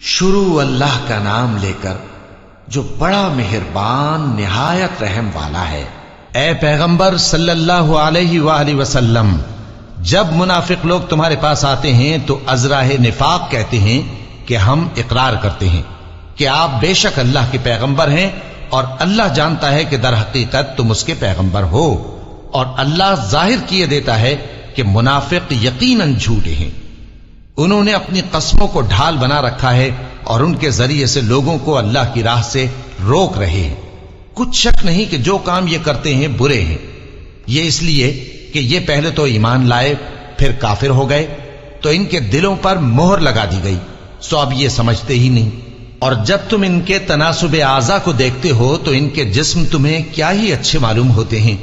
شروع اللہ کا نام لے کر جو بڑا مہربان نہایت رحم والا ہے۔ اے پیغمبر صلی اللہ علیہ وآلہ وسلم، جب منافق لوگ تمہارے پاس آتے ہیں تو ازراہ نفاق کہتے ہیں کہ ہم اقرار کرتے ہیں کہ آپ بے شک اللہ کے پیغمبر ہیں، اور اللہ جانتا ہے کہ در حقیقت تم اس کے پیغمبر ہو، اور اللہ ظاہر کیے دیتا ہے کہ منافق یقیناً جھوٹے ہیں۔ انہوں نے اپنی قسموں کو ڈھال بنا رکھا ہے اور ان کے ذریعے سے لوگوں کو اللہ کی راہ سے روک رہے ہیں۔ کچھ شک نہیں کہ جو کام یہ کرتے ہیں برے ہیں، یہ اس لیے کہ یہ پہلے تو ایمان لائے پھر کافر ہو گئے، تو ان کے دلوں پر مہر لگا دی گئی، سو اب یہ سمجھتے ہی نہیں۔ اور جب تم ان کے تناسب اعضاء کو دیکھتے ہو تو ان کے جسم تمہیں کیا ہی اچھے معلوم ہوتے ہیں،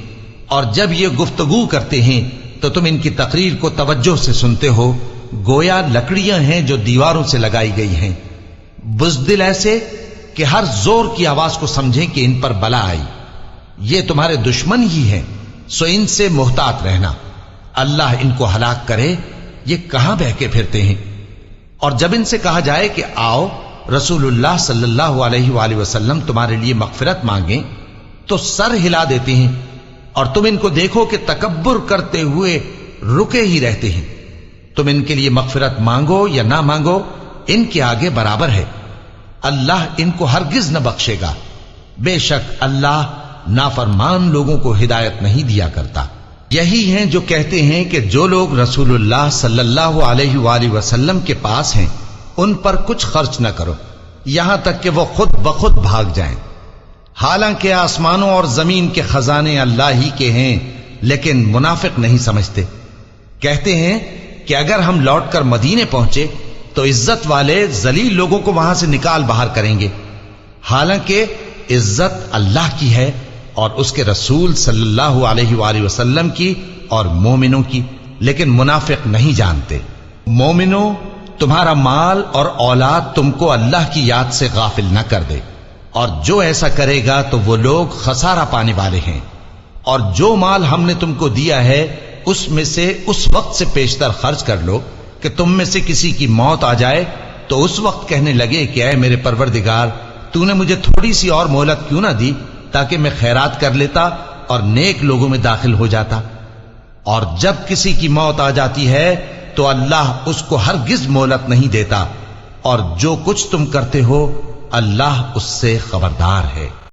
اور جب یہ گفتگو کرتے ہیں تو تم ان کی تقریر کو توجہ سے سنتے ہو، گویا لکڑیاں ہیں جو دیواروں سے لگائی گئی ہیں، بزدل ایسے کہ ہر زور کی آواز کو سمجھیں کہ ان پر بلا آئی۔ یہ تمہارے دشمن ہی ہیں، سو ان سے محتاط رہنا، اللہ ان کو ہلاک کرے، یہ کہاں بہکے پھرتے ہیں۔ اور جب ان سے کہا جائے کہ آؤ رسول اللہ صلی اللہ علیہ وآلہ وسلم تمہارے لیے مغفرت مانگیں، تو سر ہلا دیتے ہیں، اور تم ان کو دیکھو کہ تکبر کرتے ہوئے رکے ہی رہتے ہیں۔ تم ان کے لیے مغفرت مانگو یا نہ مانگو، ان کے آگے برابر ہے، اللہ ان کو ہرگز نہ بخشے گا، بے شک اللہ نافرمان لوگوں کو ہدایت نہیں دیا کرتا۔ یہی ہیں جو کہتے ہیں کہ جو لوگ رسول اللہ صلی اللہ علیہ وآلہ وسلم کے پاس ہیں ان پر کچھ خرچ نہ کرو یہاں تک کہ وہ خود بخود بھاگ جائیں، حالانکہ آسمانوں اور زمین کے خزانے اللہ ہی کے ہیں، لیکن منافق نہیں سمجھتے۔ کہتے ہیں کہ اگر ہم لوٹ کر مدینے پہنچے تو عزت والے ذلیل لوگوں کو وہاں سے نکال باہر کریں گے، حالانکہ عزت اللہ کی ہے اور اس کے رسول صلی اللہ علیہ وآلہ وسلم کی اور مومنوں کی، لیکن منافق نہیں جانتے۔ مومنوں، تمہارا مال اور اولاد تم کو اللہ کی یاد سے غافل نہ کر دے، اور جو ایسا کرے گا تو وہ لوگ خسارہ پانے والے ہیں۔ اور جو مال ہم نے تم کو دیا ہے اس میں سے اس وقت سے پیشتر خرچ کر لو کہ تم میں سے کسی کی موت آ جائے تو اس وقت کہنے لگے کہ اے میرے پروردگار، تو نے مجھے تھوڑی سی اور مہلت کیوں نہ دی تاکہ میں خیرات کر لیتا اور نیک لوگوں میں داخل ہو جاتا۔ اور جب کسی کی موت آ جاتی ہے تو اللہ اس کو ہرگز مہلت نہیں دیتا، اور جو کچھ تم کرتے ہو اللہ اس سے خبردار ہے۔